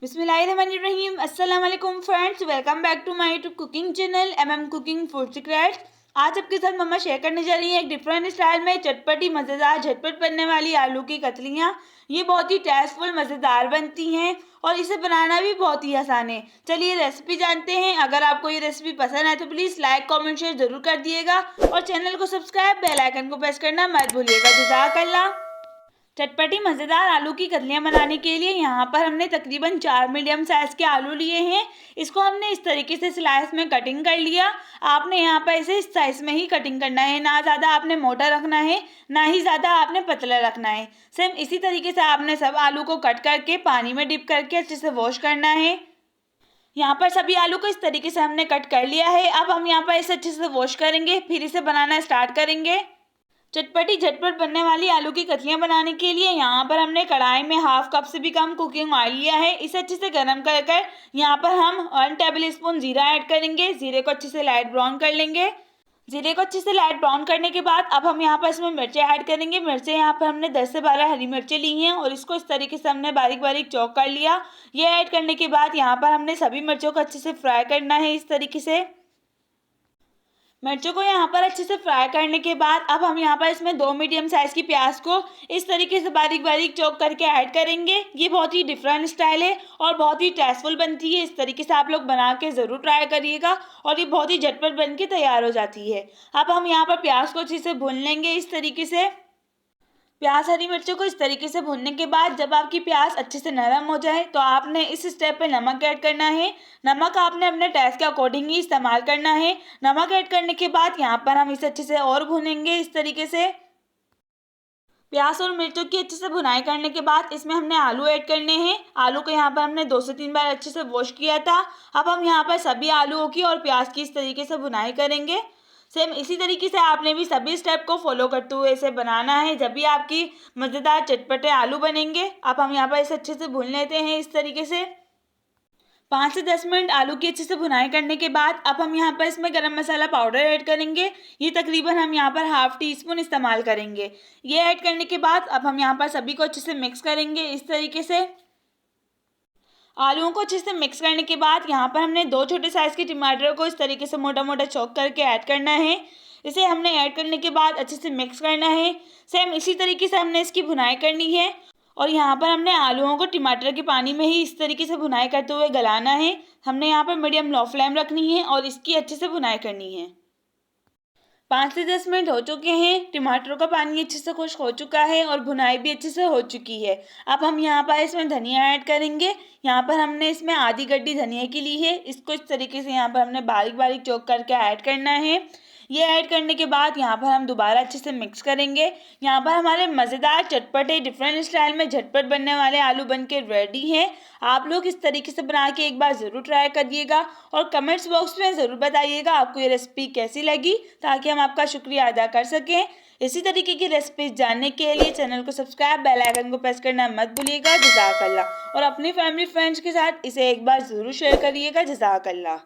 बिस्मिल्लाहिर्रहमानिर्रहीम। अस्सलाम वालेकुम friends, welcome back to my YouTube cooking channel MM cooking food secrets. आज आपके साथ मम्मा शेयर करने जा रही है एक डिफरेंट स्टाइल में चटपटी मज़ेदार झटपट बनने वाली आलू की कतलियाँ। ये बहुत ही टेस्टफुल मज़ेदार बनती हैं और इसे बनाना भी बहुत ही आसान है। चलिए रेसिपी जानते हैं। अगर आपको ये रेसिपी पसंद है तो प्लीज़ लाइक कमेंट शेयर ज़रूर कर दिएगा और चैनल को सब्सक्राइब बेल आइकन को प्रेस करना मत भूलिएगा। जज़ाकल्लाह। चटपटी मज़ेदार आलू की कतलियाँ बनाने के लिए यहाँ पर हमने तकरीबन 4 मीडियम साइज़ के आलू लिए हैं। इसको हमने इस तरीके से स्लाइस में कटिंग कर लिया। आपने यहाँ पर इसे इस साइज़ में ही कटिंग करना है, ना ज़्यादा आपने मोटा रखना है ना ही ज़्यादा आपने पतला रखना है। सेम इसी तरीके से आपने सब आलू को कट करके पानी में डिप करके अच्छे से वॉश करना है। यहाँ पर सभी आलू को इस तरीके से हमने कट कर लिया है। अब हम यहाँ पर इसे अच्छे से वॉश करेंगे, फिर इसे बनाना स्टार्ट करेंगे। चटपटी झटपट बनने वाली आलू की कतलियाँ बनाने के लिए यहाँ पर हमने कढ़ाई में हाफ कप से भी कम कुकिंग ऑयल लिया है। इसे अच्छे से गर्म कर कर यहाँ पर हम 1 टेबल स्पून जीरा ऐड करेंगे। जीरे को अच्छे से लाइट ब्राउन कर लेंगे। जीरे को अच्छे से लाइट ब्राउन करने के बाद अब हम यहाँ पर इसमें मिर्चें ऐड करेंगे। मिर्चें यहाँ पर हमने 10 से 12 हरी मिर्चें ली हैं और इसको इस तरीके से हमने बारीक बारीक चॉप कर लिया। ये ऐड करने के बाद यहाँ पर हमने सभी मिर्चों को अच्छे से फ्राई करना है। इस तरीके से मिर्चों को यहाँ पर अच्छे से फ्राई करने के बाद अब हम यहाँ पर इसमें 2 मीडियम साइज़ की प्याज को इस तरीके से बारीक बारीक चॉप करके ऐड करेंगे। ये बहुत ही डिफरेंट स्टाइल है और बहुत ही टेस्टफुल बनती है। इस तरीके से आप लोग बना के ज़रूर ट्राई करिएगा और ये बहुत ही झटपट बन के तैयार हो जाती है। अब हम यहाँ पर प्याज को अच्छे से भून लेंगे। इस तरीके से प्याज हरी मिर्चों को इस तरीके से भूनने के बाद जब आपकी प्याज अच्छे से नरम हो जाए तो आपने इस स्टेप पे नमक ऐड करना है। नमक आपने अपने टेस्ट के अकॉर्डिंग ही इस्तेमाल करना है। नमक ऐड करने के बाद यहाँ पर हम इसे अच्छे से और भूनेंगे। इस तरीके से प्याज और मिर्चों की अच्छे से भुनाई करने के बाद इसमें हमने आलू ऐड करने हैं। आलू को यहाँ पर हमने 2 से 3 बार अच्छे से वॉश किया था। अब हम यहाँ पर सभी आलूओं की और प्याज की इस तरीके से भुनाई करेंगे। सेम इसी तरीके से आपने भी सभी स्टेप को फॉलो करते हुए इसे बनाना है, जब भी आपकी मज़ेदार चटपटे आलू बनेंगे। अब हम यहाँ पर इसे अच्छे से भून लेते हैं। इस तरीके से 5 से 10 मिनट आलू की अच्छे से भुनाई करने के बाद अब हम यहाँ पर इसमें गरम मसाला पाउडर ऐड करेंगे। ये तकरीबन हम यहाँ पर हाफ टी स्पून इस्तेमाल करेंगे। ये ऐड करने के बाद अब हम यहाँ पर सभी को अच्छे से मिक्स करेंगे। इस तरीके से आलूओं को अच्छे से मिक्स करने के बाद यहाँ पर हमने 2 छोटे साइज़ के टमाटर को इस तरीके से मोटा मोटा चॉप करके ऐड करना है। इसे हमने ऐड करने के बाद अच्छे से मिक्स करना है। सेम इसी तरीके से हमने इसकी भुनाई करनी है और यहाँ पर हमने आलूओं को टमाटर के पानी में ही इस तरीके से भुनाई करते हुए गलाना है। हमने यहाँ पर मीडियम लो फ्लेम रखनी है और इसकी अच्छे से भुनाई करनी है। 5 से 10 मिनट हो चुके हैं। टमाटरों का पानी अच्छे से खुश्क हो चुका है और भुनाई भी अच्छे से हो चुकी है। अब हम यहाँ पर इसमें धनिया ऐड करेंगे। यहाँ पर हमने इसमें आधी गड्डी धनिया की ली है। इसको इस तरीके से यहाँ पर हमने बारीक बारीक चॉप करके ऐड करना है। ये ऐड करने के बाद यहाँ पर हम दोबारा अच्छे से मिक्स करेंगे। यहाँ पर हमारे मज़ेदार चटपटे डिफरेंट स्टाइल में झटपट बनने वाले आलू बन के रेडी हैं। आप लोग इस तरीके से बना के एक बार ज़रूर ट्राई करिएगा और कमेंट्स बॉक्स में ज़रूर बताइएगा आपको ये रेसिपी कैसी लगी, ताकि हम आपका शुक्रिया अदा कर सकें। इसी तरीके की रेसिपीज जानने के लिए चैनल को सब्सक्राइब बेल आइकन को प्रेस करना मत भूलिएगा। जज़ाकल्लाह। और अपनी फैमिली फ्रेंड्स के साथ इसे एक बार ज़रूर शेयर करिएगा। जज़ाकल्लाह।